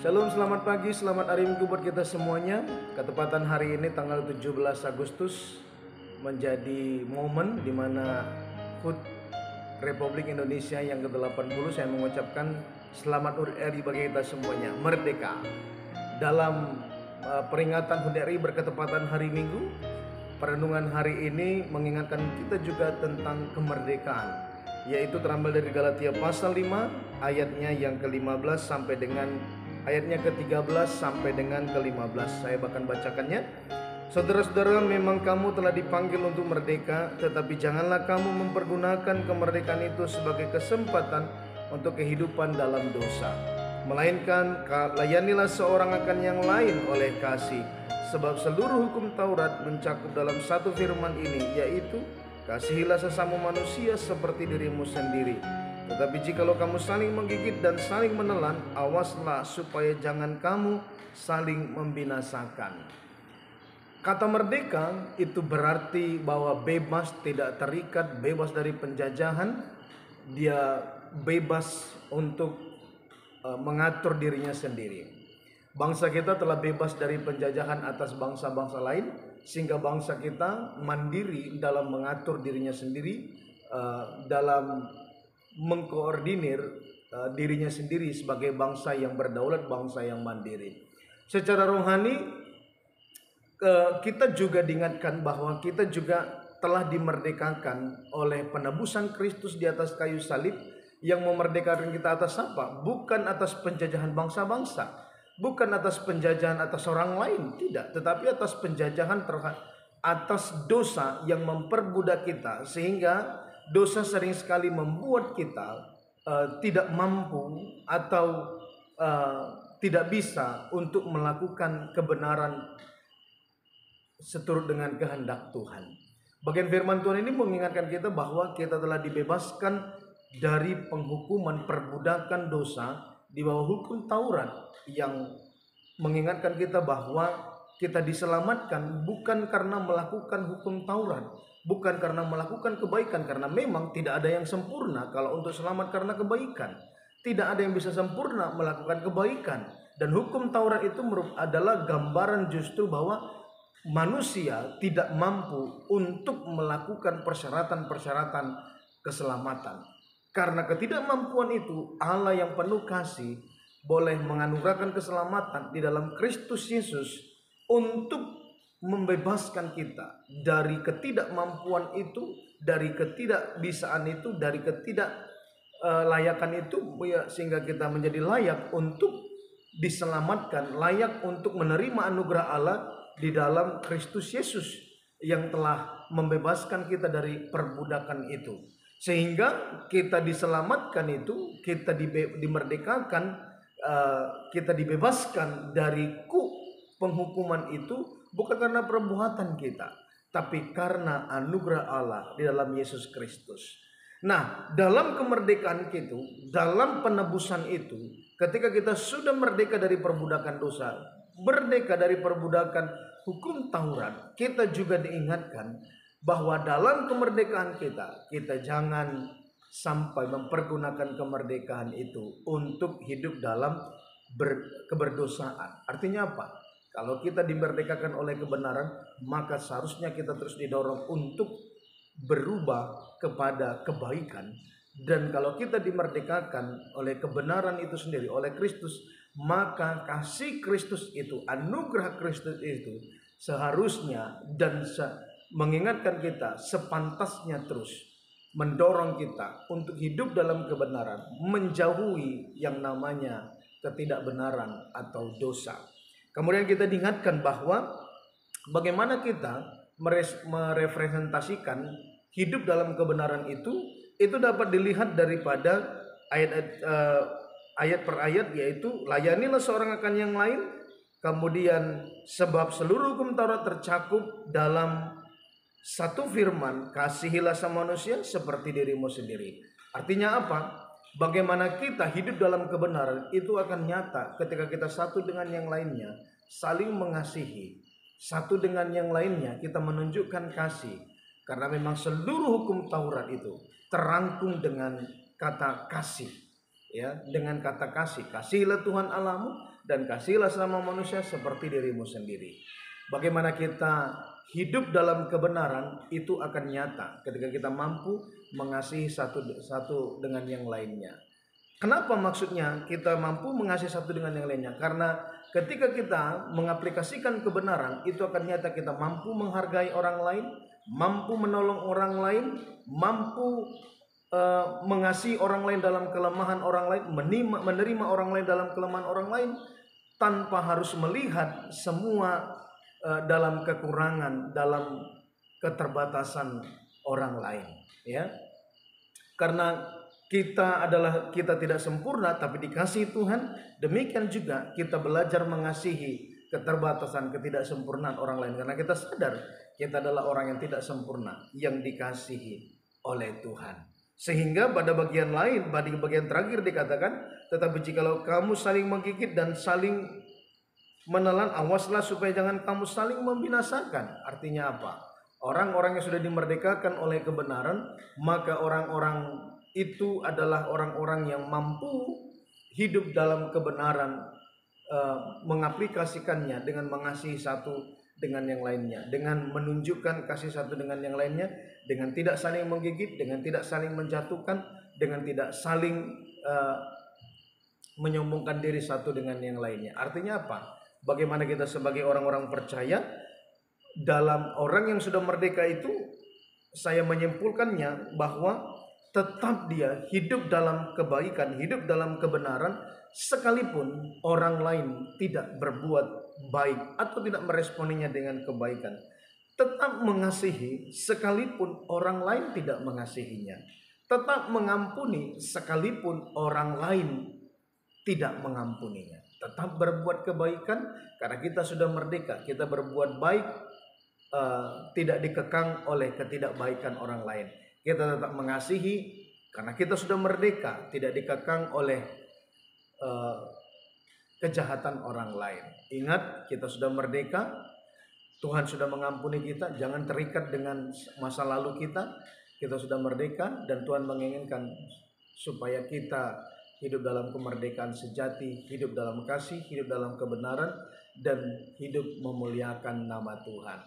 Shalom, selamat pagi, selamat hari Minggu buat kita semuanya. Ketepatan hari ini tanggal 17 Agustus menjadi momen di mana HUT Republik Indonesia yang ke-80. Saya mengucapkan selamat HUT RI bagi kita semuanya, merdeka. Dalam peringatan HUT RI berketepatan hari Minggu, perenungan hari ini mengingatkan kita juga tentang kemerdekaan, yaitu terambil dari Galatia pasal 5 ayatnya yang ke-15 sampai dengan ayatnya ke-13 sampai dengan ke-15. Saya bahkan bacakannya. Saudara-saudara, memang kamu telah dipanggil untuk merdeka, tetapi janganlah kamu mempergunakan kemerdekaan itu sebagai kesempatan untuk kehidupan dalam dosa. Melainkan layanilah seorang akan yang lain oleh kasih. Sebab seluruh hukum Taurat mencakup dalam satu firman ini, yaitu kasihilah sesama manusia seperti dirimu sendiri. Tetapi jikalau kamu saling menggigit dan saling menelan, awaslah supaya jangan kamu saling membinasakan. Kata merdeka itu berarti bahwa bebas, tidak terikat, bebas dari penjajahan. Dia bebas untuk mengatur dirinya sendiri. Bangsa kita telah bebas dari penjajahan atas bangsa-bangsa lain, sehingga bangsa kita mandiri dalam mengatur dirinya sendiri, dalam mengkoordinir dirinya sendiri sebagai bangsa yang berdaulat, bangsa yang mandiri. Secara rohani kita juga diingatkan bahwa kita juga telah dimerdekakan oleh penebusan Kristus di atas kayu salib, yang memerdekakan kita atas apa? Bukan atas penjajahan bangsa-bangsa, bukan atas penjajahan atas orang lain, tidak, tetapi atas penjajahan atas dosa yang memperbudak kita, sehingga dosa sering sekali membuat kita tidak mampu atau tidak bisa untuk melakukan kebenaran seturut dengan kehendak Tuhan. Bagian firman Tuhan ini mengingatkan kita bahwa kita telah dibebaskan dari penghukuman perbudakan dosa di bawah hukum Taurat, yang mengingatkan kita bahwa kita diselamatkan bukan karena melakukan hukum Taurat, bukan karena melakukan kebaikan, karena memang tidak ada yang sempurna kalau untuk selamat karena kebaikan. Tidak ada yang bisa sempurna melakukan kebaikan. Dan hukum Taurat itu adalah gambaran justru bahwa manusia tidak mampu untuk melakukan persyaratan-persyaratan keselamatan. Karena ketidakmampuan itu, Allah yang penuh kasih boleh menganugerahkan keselamatan di dalam Kristus Yesus untuk membebaskan kita dari ketidakmampuan itu, dari ketidakbisaan itu, dari ketidaklayakan itu, sehingga kita menjadi layak untuk diselamatkan, layak untuk menerima anugerah Allah di dalam Kristus Yesus yang telah membebaskan kita dari perbudakan itu. Sehingga kita diselamatkan itu, kita dimerdekakan, kita dibebaskan dari penghukuman itu bukan karena perbuatan kita, tapi karena anugerah Allah di dalam Yesus Kristus. Nah, dalam kemerdekaan itu, dalam penebusan itu, ketika kita sudah merdeka dari perbudakan dosa, merdeka dari perbudakan hukum Taurat, kita juga diingatkan bahwa dalam kemerdekaan kita, kita jangan sampai mempergunakan kemerdekaan itu untuk hidup dalam keberdosaan. Artinya apa? Kalau kita dimerdekakan oleh kebenaran, maka seharusnya kita terus didorong untuk berubah kepada kebaikan. Dan kalau kita dimerdekakan oleh kebenaran itu sendiri, oleh Kristus, maka kasih Kristus itu, anugerah Kristus itu seharusnya dan mengingatkan kita, sepantasnya terus mendorong kita untuk hidup dalam kebenaran, menjauhi yang namanya ketidakbenaran atau dosa. Kemudian kita diingatkan bahwa bagaimana kita merepresentasikan hidup dalam kebenaran itu dapat dilihat daripada ayat per ayat, yaitu layanilah seorang akan yang lain. Kemudian sebab seluruh hukum Taurat tercakup dalam satu firman, kasihilah sama manusia seperti dirimu sendiri. Artinya apa? Bagaimana kita hidup dalam kebenaran itu akan nyata ketika kita satu dengan yang lainnya saling mengasihi, satu dengan yang lainnya kita menunjukkan kasih. Karena memang seluruh hukum Taurat itu terangkum dengan kata kasih. ya, dengan kata kasih. Kasihilah Tuhan Allahmu dan kasihilah sama manusia seperti dirimu sendiri. Bagaimana kita hidup dalam kebenaran itu akan nyata ketika kita mampu mengasihi satu dengan yang lainnya. Kenapa maksudnya kita mampu mengasihi satu dengan yang lainnya? Karena ketika kita mengaplikasikan kebenaran, itu akan nyata kita mampu menghargai orang lain, mampu menolong orang lain, mampu mengasihi orang lain dalam kelemahan orang lain, menerima orang lain dalam kelemahan orang lain, tanpa harus melihat semua dalam kekurangan, dalam keterbatasan orang lain, ya. Karena kita tidak sempurna tapi dikasihi Tuhan, demikian juga kita belajar mengasihi keterbatasan, ketidaksempurnaan orang lain, karena kita sadar kita adalah orang yang tidak sempurna, yang dikasihi oleh Tuhan. Sehingga pada bagian lain, pada bagian terakhir dikatakan, tetapi jikalau kamu saling menggigit dan saling menelan, awaslah supaya jangan kamu saling membinasakan. Artinya apa? Orang-orang yang sudah dimerdekakan oleh kebenaran, maka orang-orang itu adalah orang-orang yang mampu hidup dalam kebenaran, mengaplikasikannya dengan mengasihi satu dengan yang lainnya, dengan menunjukkan kasih satu dengan yang lainnya, dengan tidak saling menggigit, dengan tidak saling menjatuhkan, dengan tidak saling menyombongkan diri satu dengan yang lainnya. Artinya apa? Bagaimana kita sebagai orang-orang percaya, dalam orang yang sudah merdeka itu, saya menyimpulkannya bahwa tetap dia hidup dalam kebaikan, hidup dalam kebenaran, sekalipun orang lain tidak berbuat baik atau tidak meresponinya dengan kebaikan. Tetap mengasihi sekalipun orang lain tidak mengasihinya. Tetap mengampuni sekalipun orang lain tidak mengampuninya. Tetap berbuat kebaikan karena kita sudah merdeka. Kita berbuat baik, tidak dikekang oleh ketidakbaikan orang lain. Kita tetap mengasihi karena kita sudah merdeka, tidak dikekang oleh kejahatan orang lain. Ingat, kita sudah merdeka, Tuhan sudah mengampuni kita. Jangan terikat dengan masa lalu kita. Kita sudah merdeka dan Tuhan menginginkan supaya kita hidup dalam kemerdekaan sejati, hidup dalam kasih, hidup dalam kebenaran, dan hidup memuliakan nama Tuhan.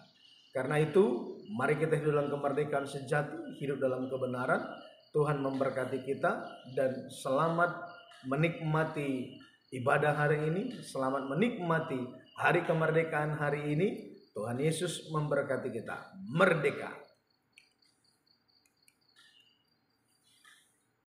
Karena itu, mari kita hidup dalam kemerdekaan sejati, hidup dalam kebenaran. Tuhan memberkati kita dan selamat menikmati ibadah hari ini, selamat menikmati hari kemerdekaan hari ini. Tuhan Yesus memberkati kita. Merdeka!